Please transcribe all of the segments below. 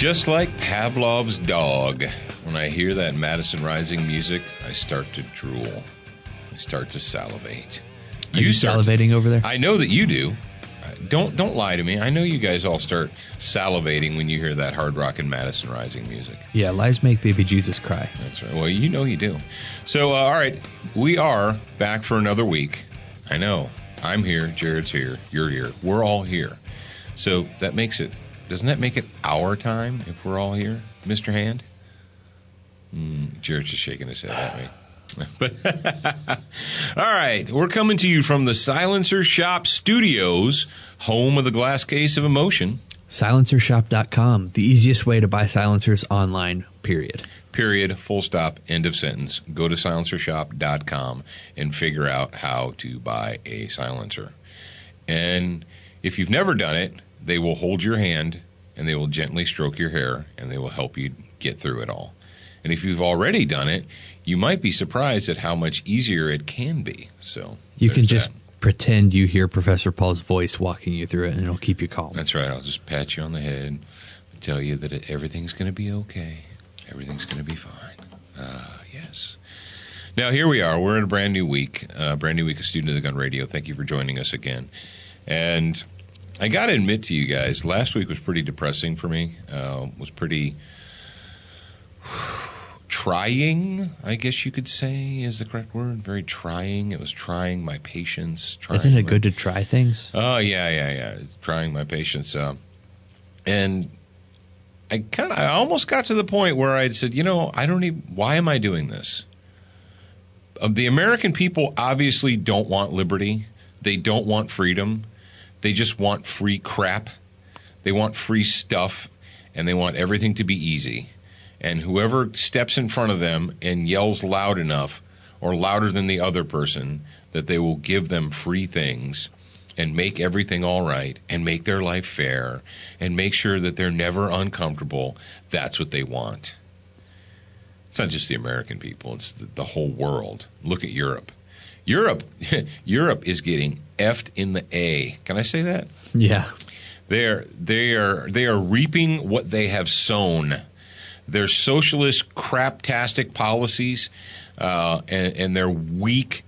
Just like Pavlov's dog, when I hear that Madison Rising music, I start to drool. I start to salivate. Are you salivating over there? I know that you do. Don't lie to me. I know you guys all start salivating when you hear that hard rock and Madison Rising music. Yeah, lies make baby Jesus cry. That's right. Well, you know you do. So, all right, we are back for another week. I know. I'm here. Jared's here. You're here. We're all here. So that makes it, doesn't that make it our time if we're all here, Mr. Hand? Jared's just shaking his head at me. But all right, we're coming to you from the Silencer Shop Studios, home of the Glass Case of Emotion. Silencershop.com, the easiest way to buy silencers online, period. Period, full stop, end of sentence. Go to silencershop.com and figure out how to buy a silencer. And if you've never done it, they will hold your hand and they will gently stroke your hair and they will help you get through it all. And if you've already done it, you might be surprised at how much easier it can be. So you can just pretend you hear Professor Paul's voice walking you through it, and it'll keep you calm. That's right. I'll just pat you on the head and tell you that everything's going to be okay. Everything's going to be fine. Yes. Now, here we are. We're in a brand new week of Student of the Gun Radio. Thank you for joining us again. And I got to admit to you guys, last week was pretty depressing for me. Was pretty trying, I guess you could say, is the correct word. Very trying. It was trying my patience. Isn't it good to try things? Oh, yeah. Trying my patience. And I almost got to the point where I said, why am I doing this? The American people obviously don't want liberty. They don't want freedom. They just want free crap. They want free stuff, and they want everything to be easy. And whoever steps in front of them and yells loud enough or louder than the other person that they will give them free things and make everything all right and make their life fair and make sure that they're never uncomfortable, that's what they want. It's not just the American people. It's the whole world. Look at Europe. Europe is getting effed in the A. Can I say that? Yeah. They are reaping what they have sown. Their socialist, craptastic policies, and they're weak.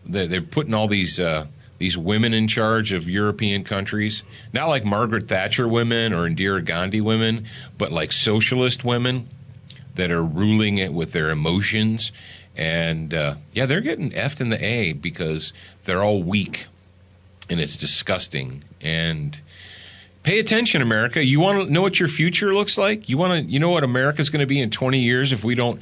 They're putting all these women in charge of European countries, not like Margaret Thatcher women or Indira Gandhi women, but like socialist women that are ruling it with their emotions. And they're getting effed in the A because they're all weak, and it's disgusting. And pay attention, America. You want to know what your future looks like? You know what America's going to be in 20 years if we don't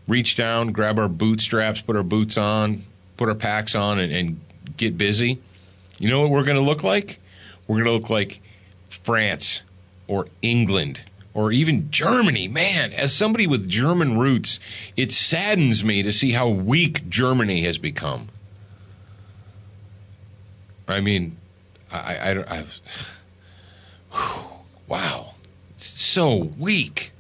reach down, grab our bootstraps, put our boots on, put our packs on, and get busy? You know what we're going to look like? We're going to look like France or England or even Germany. Man, as somebody with German roots, it saddens me to see how weak Germany has become. I mean, wow, it's so weak.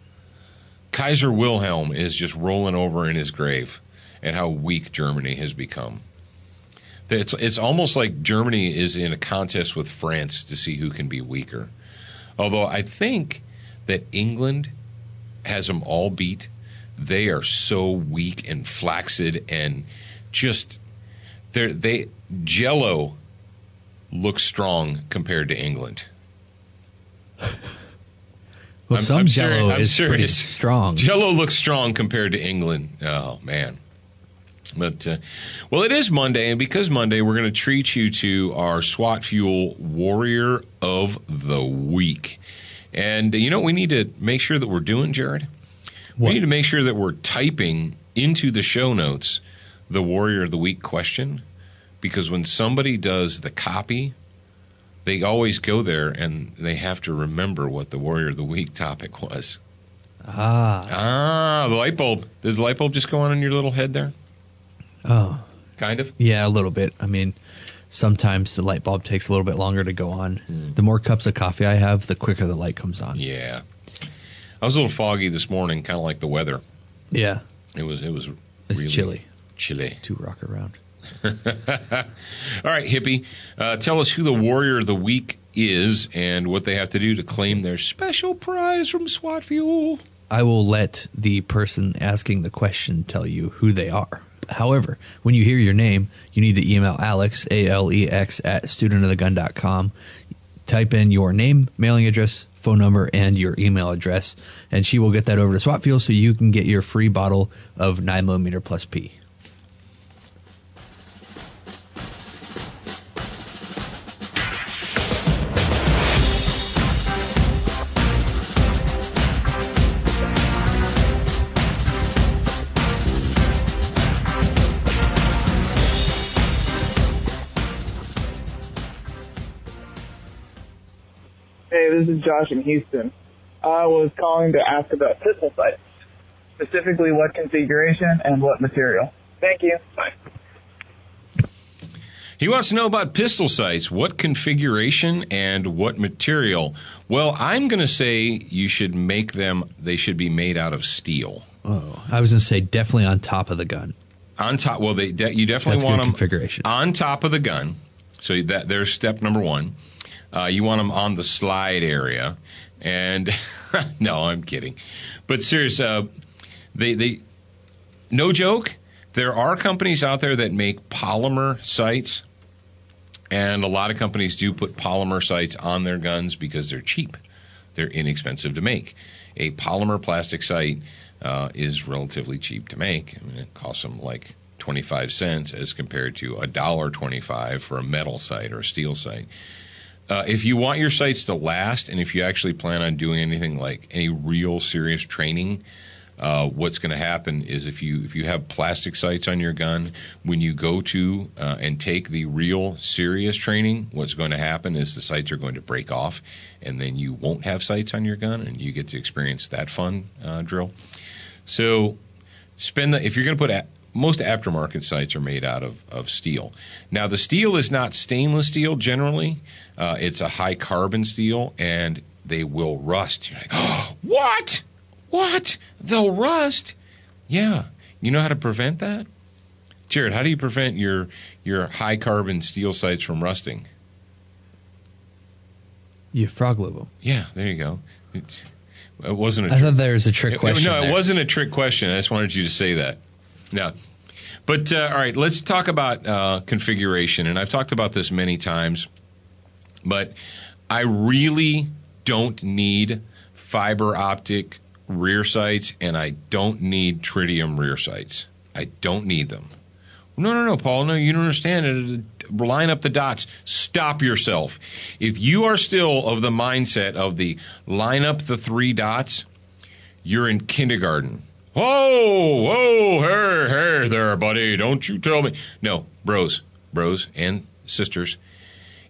Kaiser Wilhelm is just rolling over in his grave at how weak Germany has become. It's almost like Germany is in a contest with France to see who can be weaker. Although I think that England has them all beat. They are so weak and flaccid and just Jell-O looks strong compared to England. Well, some Jell-O is pretty strong. Jell-O looks strong compared to England. Oh, man. But, it is Monday, and because Monday, we're going to treat you to our SWAT Fuel Warrior of the Week. And, we need to make sure that we're doing, Jared? What? We need to make sure that we're typing into the show notes the Warrior of the Week question, because when somebody does the copy, they always go there and they have to remember what the Warrior of the Week topic was. The light bulb. Did the light bulb just go on in your little head there? Oh. Kind of? Yeah, a little bit. I mean, sometimes the light bulb takes a little bit longer to go on. The more cups of coffee I have, the quicker the light comes on. Yeah. I was a little foggy this morning, kind of like the weather. Yeah. It was It's really chilly. Chilly. To rock around. All right, hippie. Tell us who the Warrior of the Week is and what they have to do to claim their special prize from SWAT Fuel. I will let the person asking the question tell you who they are. However, when you hear your name, you need to email Alex, ALEX, at studentofthegun.com. Type in your name, mailing address, phone number, and your email address, and she will get that over to SWAT Fuel so you can get your free bottle of 9mm plus P. Hey, this is Josh in Houston. I was calling to ask about pistol sights, specifically what configuration and what material. Thank you. Bye. He wants to know about pistol sights, what configuration and what material. Well, I'm going to say you should make them, they should be made out of steel. Oh, I was going to say definitely on top of the gun. On top, well, you definitely That's want good them configuration. On top of the gun. So there's step number one. You want them on the slide area, and no, I'm kidding. But serious, they no joke. There are companies out there that make polymer sights, and a lot of companies do put polymer sights on their guns because they're cheap. They're inexpensive to make. A polymer plastic sight is relatively cheap to make. I mean, it costs them like 25 cents as compared to $1.25 for a metal sight or a steel sight. If you want your sights to last, and if you actually plan on doing anything like any real serious training, what's going to happen is if you have plastic sights on your gun, when you go to and take the real serious training, what's going to happen is the sights are going to break off, and then you won't have sights on your gun, and you get to experience that fun drill. So if you're going to put most aftermarket sights are made out of steel. Now, the steel is not stainless steel generally. It's a high carbon steel, and they will rust. You're like, oh, what? What? They'll rust? Yeah. You know how to prevent that? Jared, how do you prevent your high carbon steel sights from rusting? You frog lube them. Yeah, there you go. It wasn't. I thought there was a trick question. No, it wasn't a trick question. I just wanted you to say that. No. But, all right, let's talk about configuration. And I've talked about this many times, but I really don't need fiber optic rear sights, and I don't need tritium rear sights. I don't need them. No, Paul. No, you don't understand. Line up the dots. Stop yourself. If you are still of the mindset of the line up the 3 dots, you're in kindergarten. Whoa, hey there, buddy. Don't you tell me. No, bros and sisters,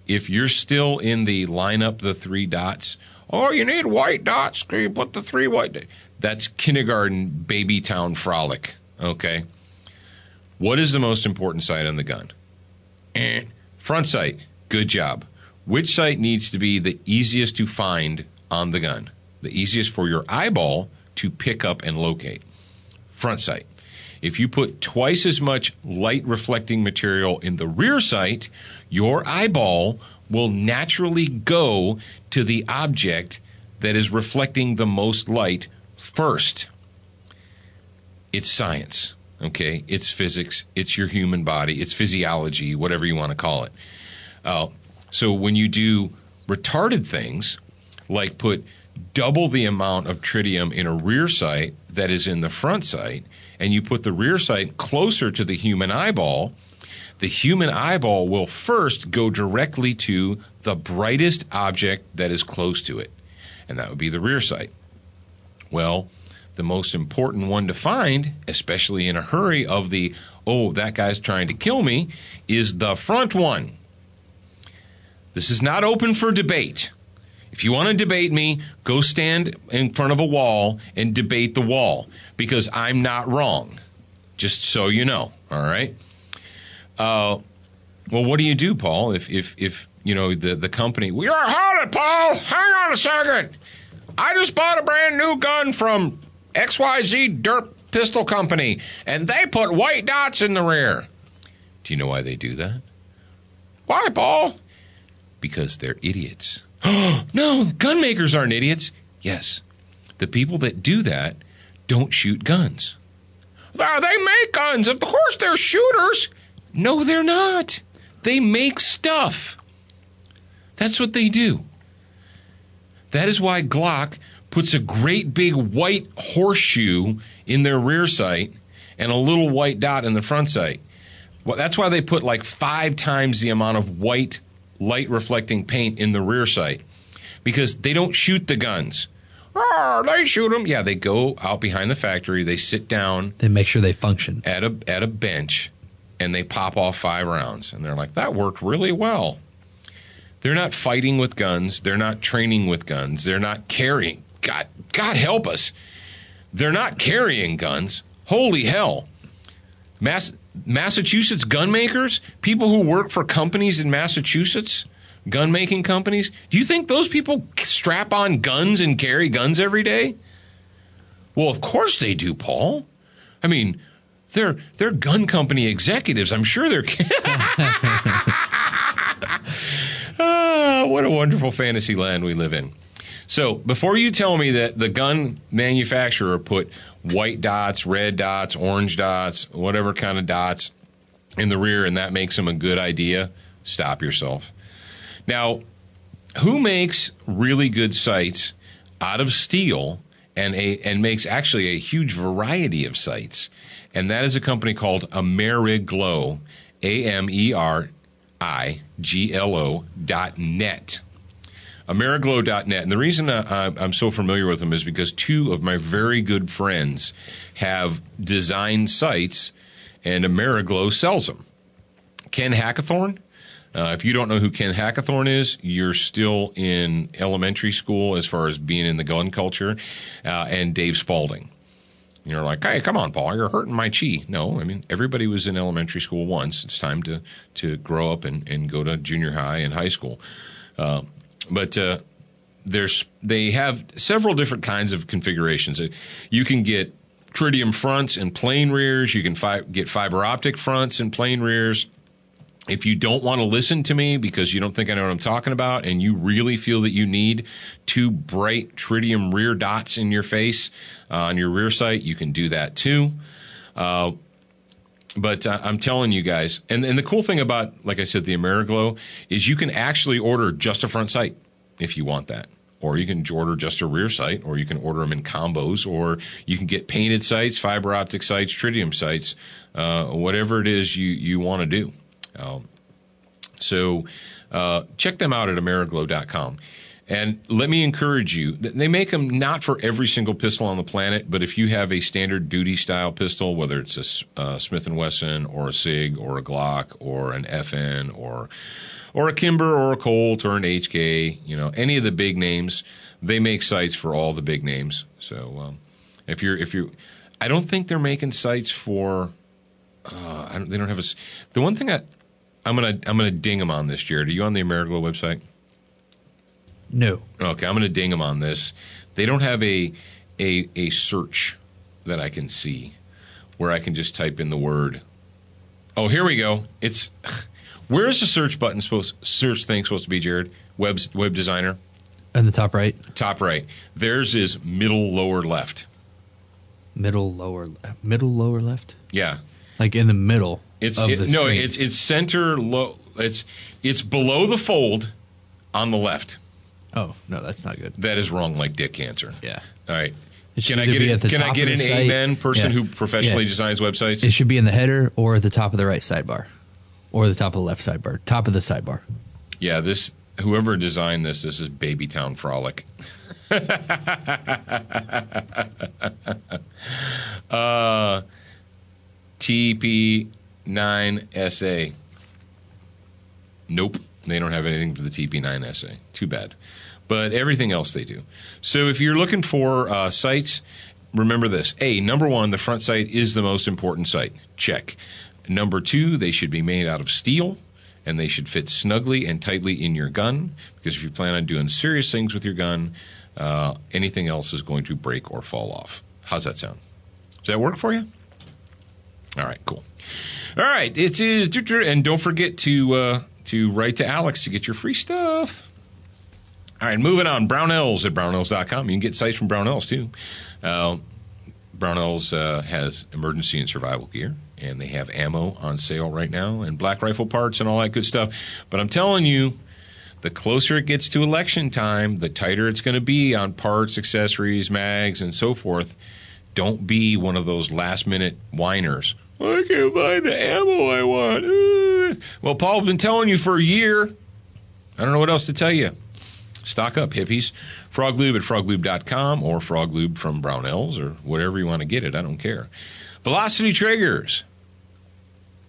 if you're still in the line up the 3 dots, oh, you need white dots, you put the 3 white dots. That's kindergarten baby town frolic, okay? What is the most important sight on the gun? Front sight, good job. Which sight needs to be the easiest to find on the gun? The easiest for your eyeball to pick up and locate? Front sight. If you put twice as much light reflecting material in the rear sight, your eyeball will naturally go to the object that is reflecting the most light first. It's science, okay? It's physics. It's your human body. It's physiology, whatever you want to call it. So when you do retarded things, like put double the amount of tritium in a rear sight that is in the front sight, and you put the rear sight closer to the human eyeball will first go directly to the brightest object that is close to it, and that would be the rear sight. Well, the most important one to find, especially in a hurry of the, oh, that guy's trying to kill me, is the front one. This is not open for debate. If you want to debate me, go stand in front of a wall and debate the wall, because I'm not wrong, just so you know, all right? Well, what do you do, Paul, if you know, the company, hold it, Paul, hang on a second. I just bought a brand new gun from XYZ Derp Pistol Company, and they put white dots in the rear. Do you know why they do that? Why, Paul? Because they're idiots. No, gun makers aren't idiots. Yes, the people that do that don't shoot guns. They make guns. Of course they're shooters. No, they're not. They make stuff. That's what they do. That is why Glock puts a great big white horseshoe in their rear sight and a little white dot in the front sight. Well, that's why they put like 5 times the amount of white light reflecting paint in the rear sight, because they don't shoot the guns. They shoot them. Yeah, they go out behind the factory. They sit down. They make sure they function at a bench, and they pop off 5 rounds. And they're like, that worked really well. They're not fighting with guns. They're not training with guns. They're not carrying. God help us. They're not carrying guns. Holy hell. Massachusetts gun makers, people who work for companies in Massachusetts, gun making companies, do you think those people strap on guns and carry guns every day? Well, of course they do, Paul. I mean, they're gun company executives. I'm sure they're what a wonderful fantasy land we live in. So before you tell me that the gun manufacturer put white dots, red dots, orange dots, whatever kind of dots in the rear, and that makes them a good idea, stop yourself. Now, who makes really good sights out of steel and makes actually a huge variety of sights? And that is a company called Ameriglo, AMERIGLO.net. Ameriglo.net. And the reason I'm so familiar with them is because 2 of my very good friends have designed sites, and Ameriglo sells them. Ken Hackathorn. If you don't know who Ken Hackathorn is, you're still in elementary school as far as being in the gun culture. And Dave Spalding. You're like, hey, come on, Paul, you're hurting my chi. No, I mean, everybody was in elementary school once. It's time to grow up and go to junior high and high school. But they have several different kinds of configurations. You can get tritium fronts and plain rears. You can get fiber optic fronts and plain rears. If you don't want to listen to me because you don't think I know what I'm talking about, and you really feel that you need 2 bright tritium rear dots in your face on your rear sight, you can do that too. But I'm telling you guys, and the cool thing about, like I said, the Ameriglo is you can actually order just a front sight if you want that. Or you can order just a rear sight, or you can order them in combos, or you can get painted sights, fiber optic sights, tritium sights, whatever it is you want to do. So check them out at Ameriglo.com. And let me encourage you, they make them not for every single pistol on the planet, but if you have a standard duty style pistol, whether it's a Smith & Wesson or a SIG or a Glock or an FN or a Kimber or a Colt or an HK, any of the big names, they make sights for all the big names. So if you're, I don't think they're making sights for, they don't have the one thing I'm gonna ding them on this, Jared. Are you on the Ameriglo website? No. Okay, I'm going to ding them on this. They don't have a search that I can see where I can just type in the word. Oh, here we go. Where is the search button supposed to be, Jared? Web designer. In the top right. Top right. Theirs is middle lower left. Middle lower left. Yeah. Like in the middle. It's center low. It's below the fold on the left. Oh, no, that's not good. That is wrong, like dick cancer. Yeah. All right. Can I get an amen person who professionally designs websites? It should be in the header or at the top of the right sidebar or the top of the left sidebar. Top of the sidebar. Yeah, whoever designed this is Babytown Frolic. TP9SA. Nope. They don't have anything for the TP9SA. Too bad. But everything else they do. So if you're looking for sights, remember this. Number 1, the front sight is the most important sight. Check. Number 2, they should be made out of steel, and they should fit snugly and tightly in your gun, because if you plan on doing serious things with your gun, anything else is going to break or fall off. How's that sound? Does that work for you? All right, cool. All right, it is, and don't forget to to write to Alex to get your free stuff. All right, moving on. Brownells at brownells.com. You can get sites from Brownells, too. Brownells has emergency and survival gear, and they have ammo on sale right now and black rifle parts and all that good stuff. But I'm telling you, the closer it gets to election time, the tighter it's going to be on parts, accessories, mags, and so forth. Don't be one of those last-minute whiners. I can't buy the ammo I want. Well, Paul's been telling you for a year. I don't know what else to tell you. Stock up, hippies. Frog Lube at froglube.com or Frog Lube from Brownells or whatever you want to get it. I don't care. Velocity triggers.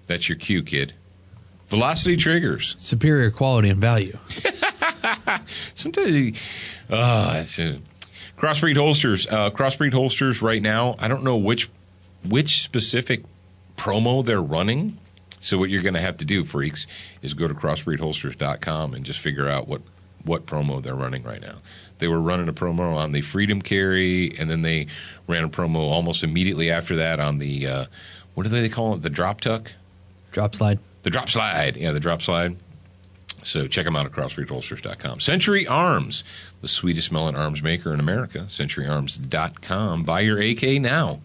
That's your cue, kid. Velocity triggers. Superior quality and value. Sometimes, it's a Crossbreed holsters. Crossbreed holsters right now, I don't know which specific promo they're running. So what you're going to have to do, freaks, is go to crossbreedholsters.com and just figure out what promo they're running right now. They were running a promo on the Freedom Carry, and then they ran a promo almost immediately after that on the, what do they call it, the Drop Tuck? Drop Slide. The Drop Slide. Yeah, the Drop Slide. So check them out at crossbreedholsters.com. Century Arms, the sweetest smelling arms maker in America, centuryarms.com. Buy your AK now.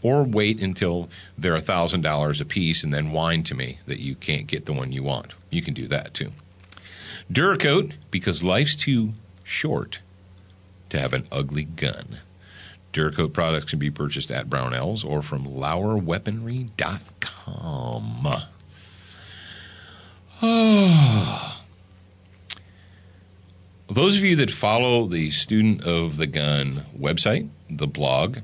Or wait until they're $1,000 a piece and then whine to me that you can't get the one you want. You can do that, too. Duracoat, because life's too short to have an ugly gun. Duracoat products can be purchased at Brownells or from LauerWeaponry.com. Those of you that follow the Student of the Gun website, the blog,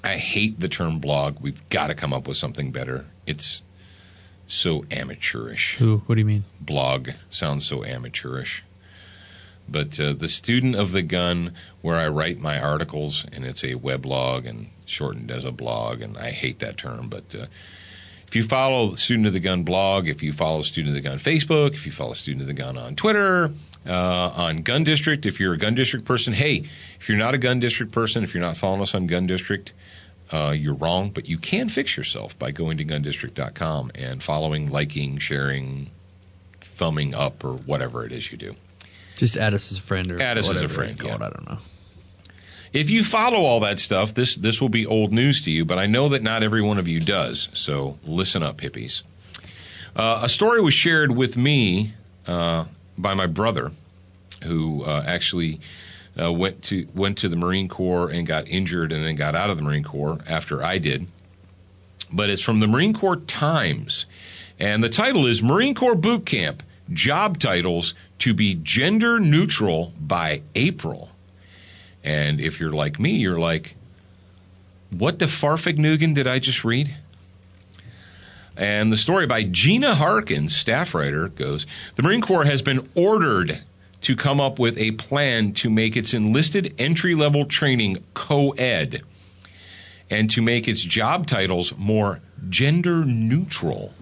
I hate the term blog. We've got to come up with something better. It's so amateurish. What do you mean? Blog sounds so amateurish. But the Student of the Gun, where I write my articles, and it's a weblog and shortened as a blog, and I hate that term. But if you follow Student of the Gun blog, if you follow Student of the Gun Facebook, if you follow Student of the Gun on Twitter, on Gun District, if you're a Gun District person, hey, if you're not a Gun District person, if you're not following us on Gun District, you're wrong, but you can fix yourself by going to gundistrict.com and following, liking, sharing, thumbing up, or whatever it is you do. Just add us as a friend, or add us as a friend. It's called, yeah. I don't know. If you follow all that stuff, this will be old news to you, but I know that not every one of you does. So listen up, hippies. A story was shared with me by my brother, who actually went to the Marine Corps and got injured and then got out of the Marine Corps after I did. But it's from the Marine Corps Times. And the title is Marine Corps Boot Camp, Job Titles to be Gender Neutral by April. And if you're like me, you're like, what the farfignugan did I just read? And the story by Gina Harkins, staff writer, goes, the Marine Corps has been ordered to come up with a plan to make its enlisted entry-level training co-ed and to make its job titles more gender-neutral,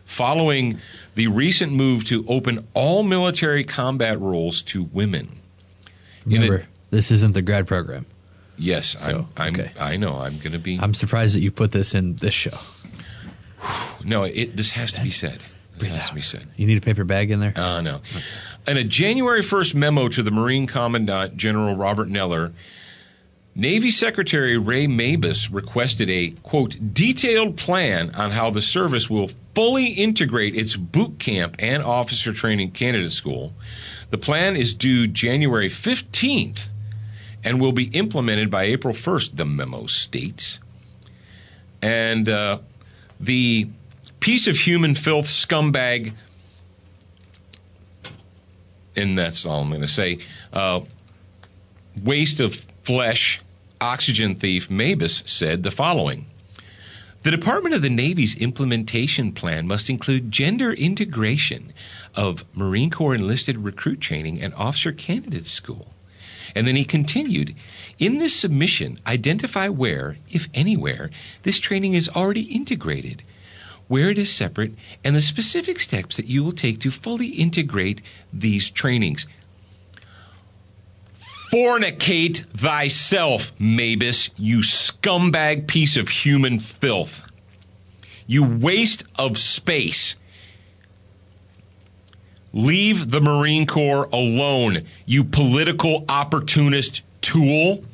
following the recent move to open all military combat roles to women. Remember, this isn't the grad program. Yes, So, okay. I know. I'm going to be... I'm surprised that you put this in this show. No, this has to be said. This has to be said. You need a paper bag in there? No. In a January 1st memo to the Marine Commandant General Robert Neller, Navy Secretary Ray Mabus requested a, quote, detailed plan on how the service will fully integrate its boot camp and officer training candidate school. The plan is due January 15th and will be implemented by April 1st, the memo states. And the piece of human filth scumbag, and that's all I'm going to say, waste of flesh, oxygen thief Mabus said the following. The Department of the Navy's implementation plan must include gender integration of Marine Corps enlisted recruit training and officer candidate school. And then he continued, in this submission, identify where, if anywhere, this training is already integrated, where it is separate, and the specific steps that you will take to fully integrate these trainings. Fornicate thyself, Mabus, you scumbag piece of human filth. You waste of space. Leave the Marine Corps alone, you political opportunist tool.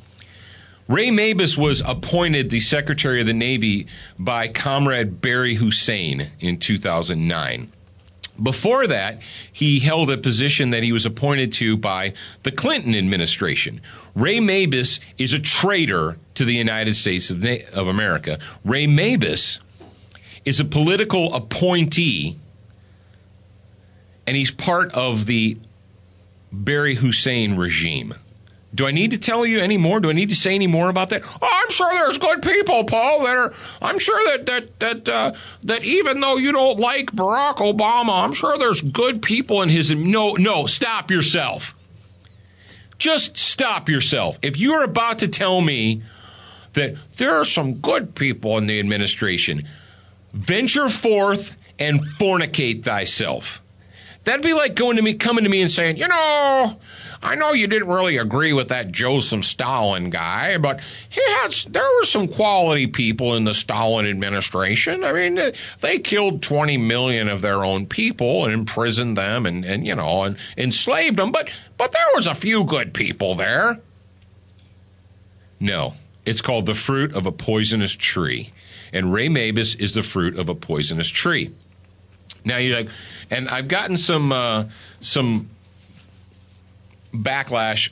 Ray Mabus was appointed the Secretary of the Navy by Comrade Barry Hussein in 2009. Before that, he held a position that he was appointed to by the Clinton administration. Ray Mabus is a traitor to the United States of America. Ray Mabus is a political appointee, and he's part of the Barry Hussein regime. Do I need to tell you any more? Do I need to say any more about that? Oh, I'm sure there's good people, Paul. I'm sure that even though you don't like Barack Obama, I'm sure there's good people in his. No, stop yourself. Just stop yourself. If you're about to tell me that there are some good people in the administration, venture forth and fornicate thyself. That'd be like coming to me and saying, I know you didn't really agree with that Joseph Stalin guy, but there were some quality people in the Stalin administration. I mean, they killed 20 million of their own people and imprisoned them and enslaved them, but there was a few good people there. No, it's called the fruit of a poisonous tree, and Ray Mabus is the fruit of a poisonous tree. Now you're like, and I've gotten some backlash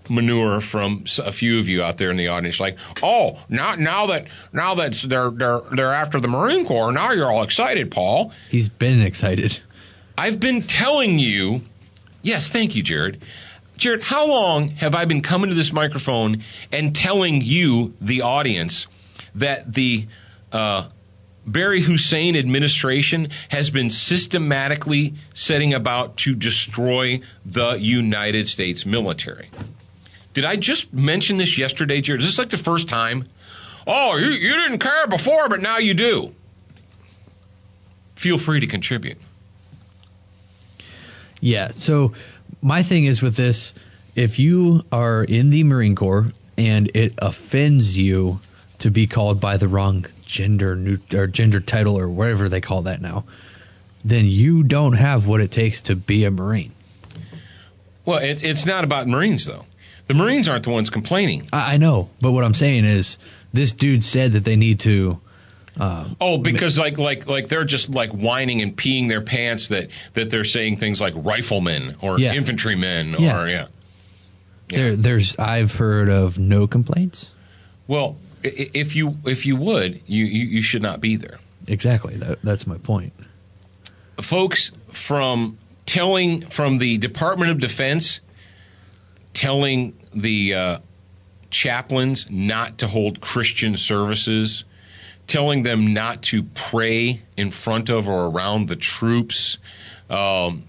manure from a few of you out there in the audience, like, oh, now that they're after the Marine Corps, now you're all excited, Paul. He's been excited. I've been telling you, yes, thank you, Jared. Jared, how long have I been coming to this microphone and telling you, the audience, that the Barry Hussein administration has been systematically setting about to destroy the United States military? Did I just mention this yesterday, Jared? Is this like the first time? Oh, you didn't care before, but now you do. Feel free to contribute. Yeah, so my thing is with this, if you are in the Marine Corps and it offends you to be called by the wrong gender title or whatever they call that now, then you don't have what it takes to be a Marine. Well, it's not about Marines, though. The Marines aren't the ones complaining. I know, but what I'm saying is this dude said that they need to... because like they're just like whining and peeing their pants that they're saying things like riflemen or infantrymen or I've heard of no complaints. Well, if you would, you should not be there. Exactly. That's my point. Folks from the Department of Defense telling the chaplains not to hold Christian services, telling them not to pray in front of or around the troops, telling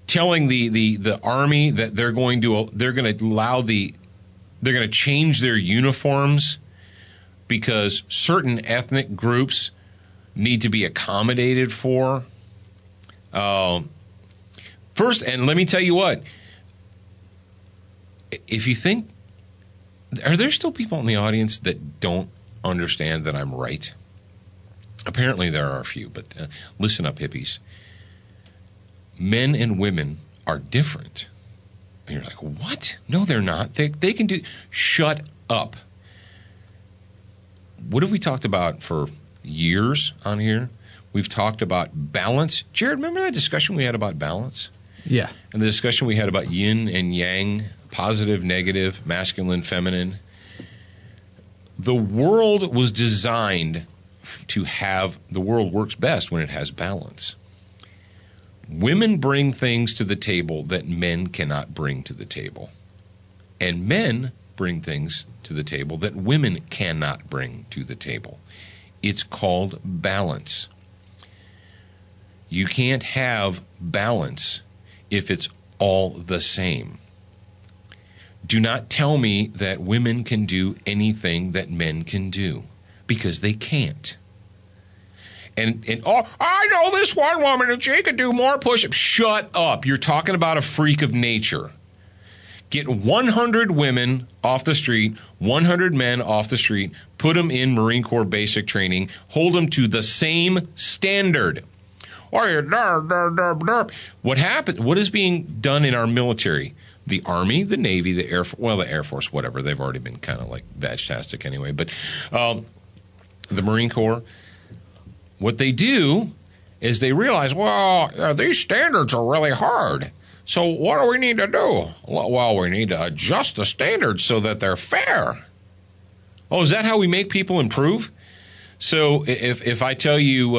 the Army that they're going to change their uniforms because certain ethnic groups need to be accommodated for. First, and let me tell you what, if you think, are there still people in the audience that don't understand that I'm right? Apparently there are a few, but listen up, hippies. Men and women are different. And you're like, what? No, they're not. They can do... Shut up. What have we talked about for years on here? We've talked about balance. Jared, remember that discussion we had about balance? Yeah. And the discussion we had about yin and yang, positive, negative, masculine, feminine. The world was designed to have... The world works best when it has balance. Women bring things to the table that men cannot bring to the table. And men bring things to the table that women cannot bring to the table. It's called balance. You can't have balance if it's all the same. Do not tell me that women can do anything that men can do, because they can't. And I know this one woman, and she could do more push-ups. Shut up. You're talking about a freak of nature. Get 100 women off the street, 100 men off the street, put them in Marine Corps basic training, hold them to the same standard. What happened? What is being done in our military? The Army, the Navy, the Air Force, whatever. They've already been kind of like badge-tastic anyway. But the Marine Corps, what they do is they realize, these standards are really hard. So what do we need to do? Well, we need to adjust the standards so that they're fair. Oh, is that how we make people improve? So if I tell you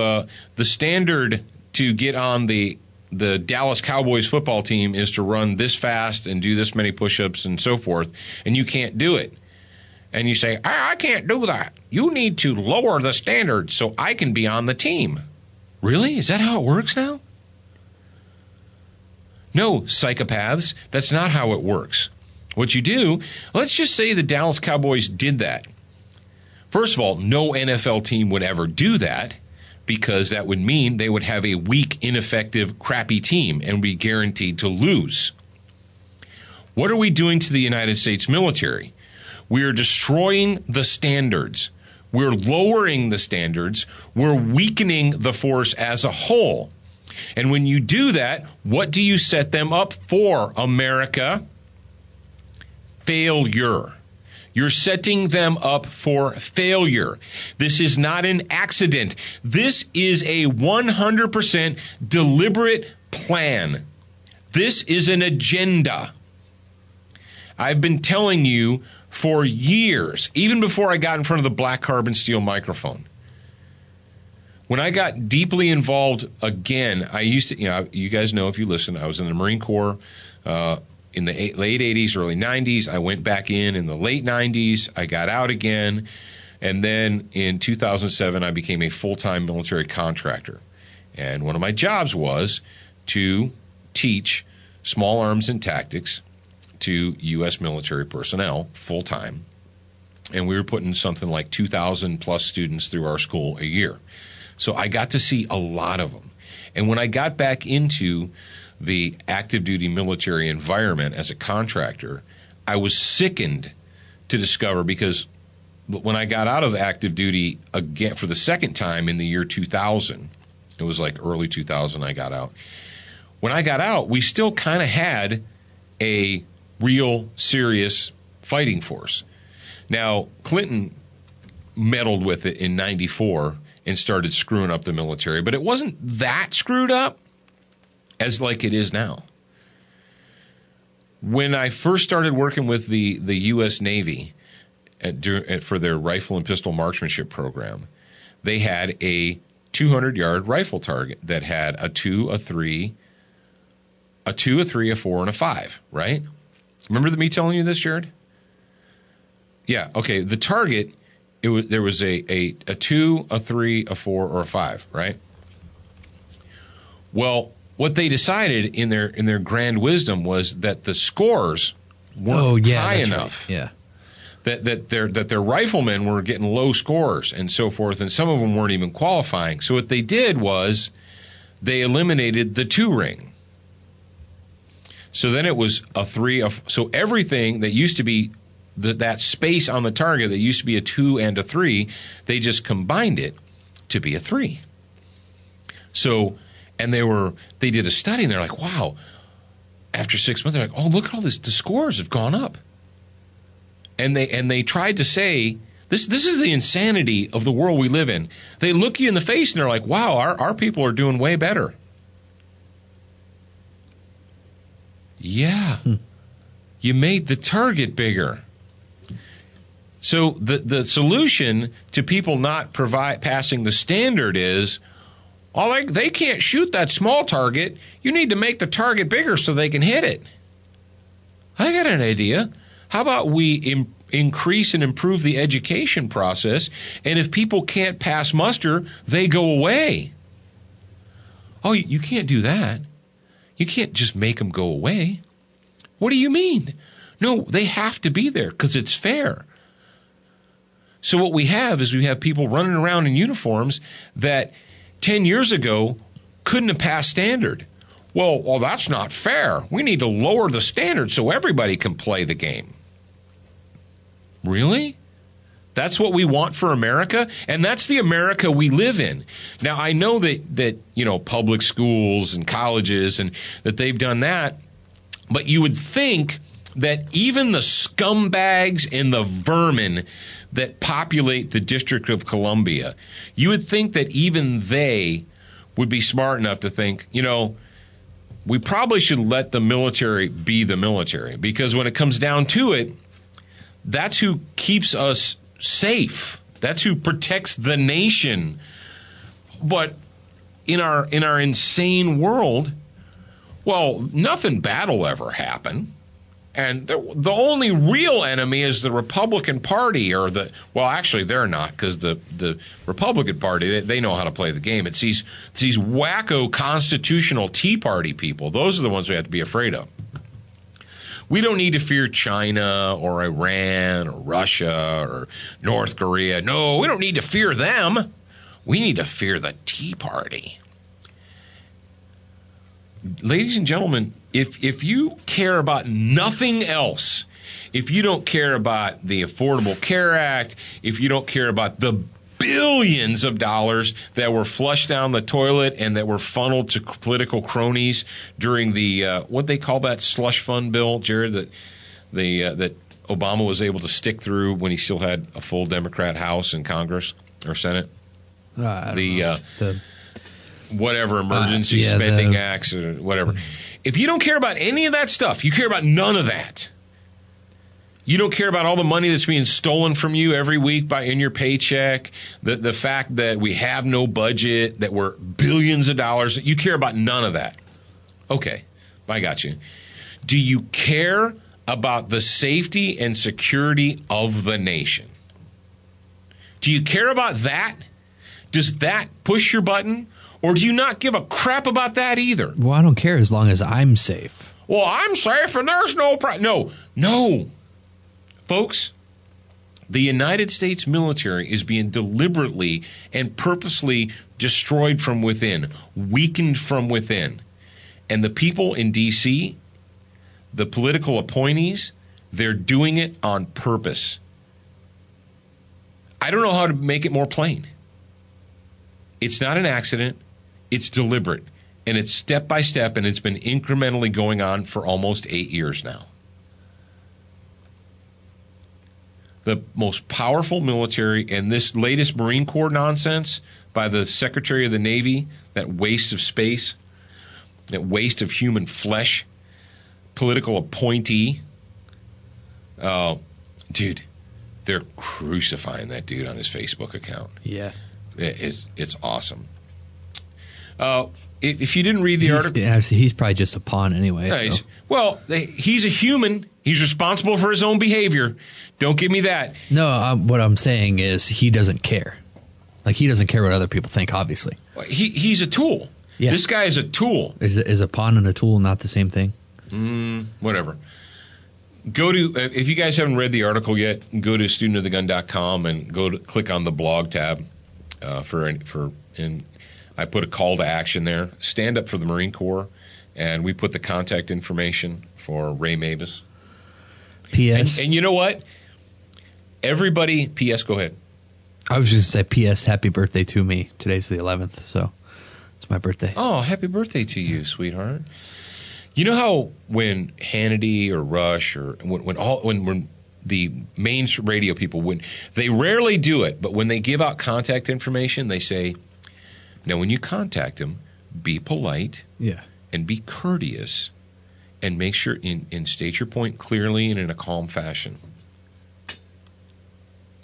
the standard to get on the Dallas Cowboys football team is to run this fast and do this many push-ups and so forth, and you can't do it, and you say, I can't do that. You need to lower the standard so I can be on the team. Really? Is that how it works now? No, psychopaths. That's not how it works. What you do, let's just say the Dallas Cowboys did that. First of all, no NFL team would ever do that because that would mean they would have a weak, ineffective, crappy team and be guaranteed to lose. What are we doing to the United States military? We are destroying the standards. We're lowering the standards. We're weakening the force as a whole. And when you do that, what do you set them up for, America? Failure. You're setting them up for failure. This is not an accident. This is a 100% deliberate plan. This is an agenda. I've been telling you for years, even before I got in front of the black carbon steel microphone. When I got deeply involved again, I used to, you guys know if you listen, I was in the Marine Corps in the late 80s, early 90s. I went back in the late 90s. I got out again. And then in 2007, I became a full-time military contractor. And one of my jobs was to teach small arms and tactics to U.S. military personnel full-time. And we were putting something like 2,000 plus students through our school a year. So I got to see a lot of them. And when I got back into the active duty military environment as a contractor, I was sickened to discover, because when I got out of active duty again for the second time in the year 2000, it was like early 2000 I got out. When I got out, we still kind of had a real serious fighting force. Now, Clinton meddled with it in 94 and started screwing up the military, but it wasn't that screwed up as like it is now. When I first started working with the U.S. Navy for their rifle and pistol marksmanship program, they had a 200-yard rifle target that had a 2, a 3, a 4, and a 5, right? Remember me telling you this, Jared? Yeah, okay. The target, there was a 2, a 3, a 4, or a 5, right? Well, what they decided in their grand wisdom was that the scores weren't high enough. Right. Yeah. That their riflemen were getting low scores and so forth, and some of them weren't even qualifying. So what they did was they eliminated the 2 ring. So then it was a 3. So everything that used to be that space on the target that used to be a 2 and a 3, they just combined it to be a 3. So. And they did a study, and they're like, wow, after 6 months, they're like, oh, look at all this, the scores have gone up. And they tried to say, this is the insanity of the world we live in. They look you in the face, and they're like, wow, our people are doing way better. Yeah. You made the target bigger. So the solution to people not passing the standard is, oh, they can't shoot that small target. You need to make the target bigger so they can hit it. I got an idea. How about we increase and improve the education process, and if people can't pass muster, they go away. Oh, you can't do that. You can't just make them go away. What do you mean? No, they have to be there because it's fair. So what we have is we have people running around in uniforms that 10 years ago couldn't have passed standard. Well, that's not fair. We need to lower the standard so everybody can play the game. Really? That's what we want for America, and that's the America we live in. Now, I know that public schools and colleges and that they've done that, but you would think that even the scumbags and the vermin that populate the District of Columbia, you would think that even they would be smart enough to think, we probably should let the military be the military, because when it comes down to it, that's who keeps us safe. That's who protects the nation. But in our insane world, well, nothing bad will ever happen. And the only real enemy is the Republican Party, actually they're not, because the Republican Party, they know how to play the game. It's these wacko constitutional Tea Party people. Those are the ones we have to be afraid of. We don't need to fear China or Iran or Russia or North Korea. No, we don't need to fear them. We need to fear the Tea Party. Ladies and gentlemen, if you care about nothing else, if you don't care about the Affordable Care Act, if you don't care about the billions of dollars that were flushed down the toilet and that were funneled to political cronies during the what they call that slush fund bill, Jared, that Obama was able to stick through when he still had a full Democrat House and Congress or Senate. Whatever emergency spending acts or whatever. If you don't care about any of that stuff, you care about none of that. You don't care about all the money that's being stolen from you every week in your paycheck, the fact that we have no budget, that we're billions of dollars. You care about none of that. Okay, I got you. Do you care about the safety and security of the nation? Do you care about that? Does that push your button? Or do you not give a crap about that either? Well, I don't care as long as I'm safe. Well, I'm safe and there's no problem. No. Folks, the United States military is being deliberately and purposely destroyed from within, weakened from within. And the people in D.C., the political appointees, they're doing it on purpose. I don't know how to make it more plain. It's not an accident. It's deliberate. And it's step by step, and it's been incrementally going on for almost 8 years now. The most powerful military, and this latest Marine Corps nonsense by the Secretary of the Navy, that waste of space, that waste of human flesh, political appointee. Dude, they're crucifying that dude on his Facebook account. Yeah. It's awesome. If you didn't read the article... He's probably just a pawn anyway. Yeah, so. He's a human. He's responsible for his own behavior. Don't give me that. No, what I'm saying is he doesn't care. Like, he doesn't care what other people think, obviously. He's a tool. Yeah. This guy is a tool. Is a pawn and a tool not the same thing? Whatever. Go to, if you guys haven't read the article yet, go to studentofthegun.com and click on the blog tab and I put a call to action there. Stand up for the Marine Corps, and we put the contact information for Ray Mabus. P.S. And you know what? Everybody, P.S., go ahead. I was just going to say, P.S., happy birthday to me. Today's the 11th, so it's my birthday. Oh, happy birthday to you, sweetheart. You know how when Hannity or Rush or when the main radio people, they rarely do it, but when they give out contact information, they say, now when you contact them, be polite and be courteous and make sure and state your point clearly and in a calm fashion.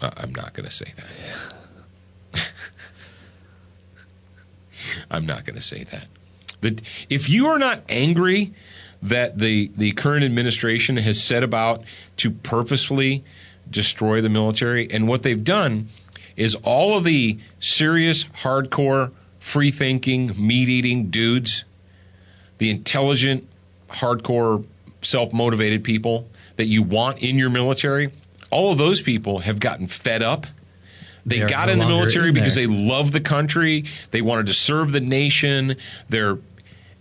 I'm not going to say that. I'm not going to say that. If you are not angry that the current administration has set about to purposefully destroy the military, and what they've done is all of the serious, hardcore, free-thinking, meat-eating dudes, the intelligent, hardcore, self-motivated people that you want in your military, all of those people have gotten fed up. They got in the military because they love the country. They wanted to serve the nation. They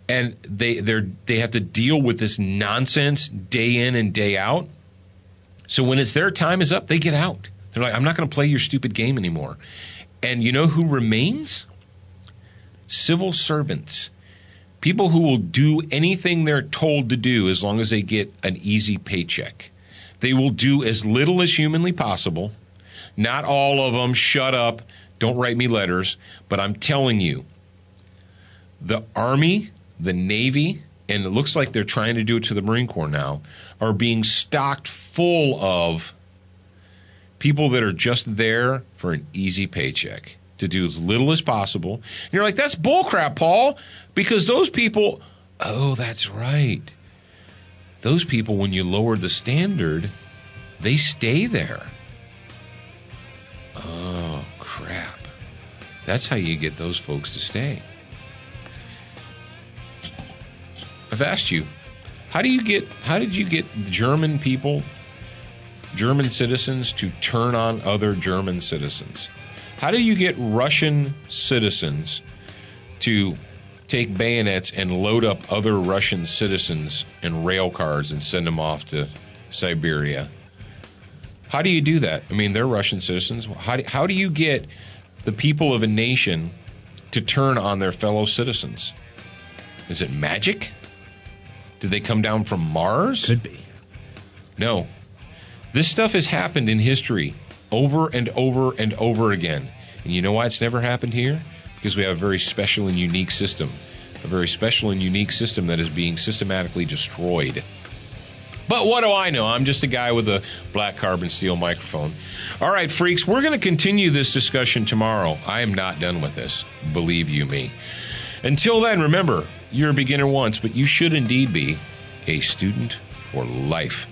have to deal with this nonsense day in and day out. So when it's their time is up, they get out. They're like, I'm not going to play your stupid game anymore. And you know who remains? Civil servants. People who will do anything they're told to do as long as they get an easy paycheck. They will do as little as humanly possible. Not all of them. Shut up. Don't write me letters. But I'm telling you, the Army, the Navy, and it looks like they're trying to do it to the Marine Corps now, are being stocked full of people that are just there for an easy paycheck, to do as little as possible. And you're like, that's bullcrap, Paul, because those people, oh, that's right. Those people, when you lower the standard, they stay there. Oh, crap. That's how you get those folks to stay. I've asked you, how did you get German people, German citizens, to turn on other German citizens? How do you get Russian citizens to take bayonets and load up other Russian citizens in rail cars and send them off to Siberia? How do you do that? I mean, they're Russian citizens. How do you get the people of a nation to turn on their fellow citizens? Is it magic? Did they come down from Mars? Could be. No. This stuff has happened in history over and over and over again. And you know why it's never happened here? Because we have a very special and unique system. A very special and unique system that is being systematically destroyed. But what do I know? I'm just a guy with a black carbon steel microphone. All right, freaks, we're going to continue this discussion tomorrow. I am not done with this. Believe you me. Until then, remember, you're a beginner once, but you should indeed be a student for life.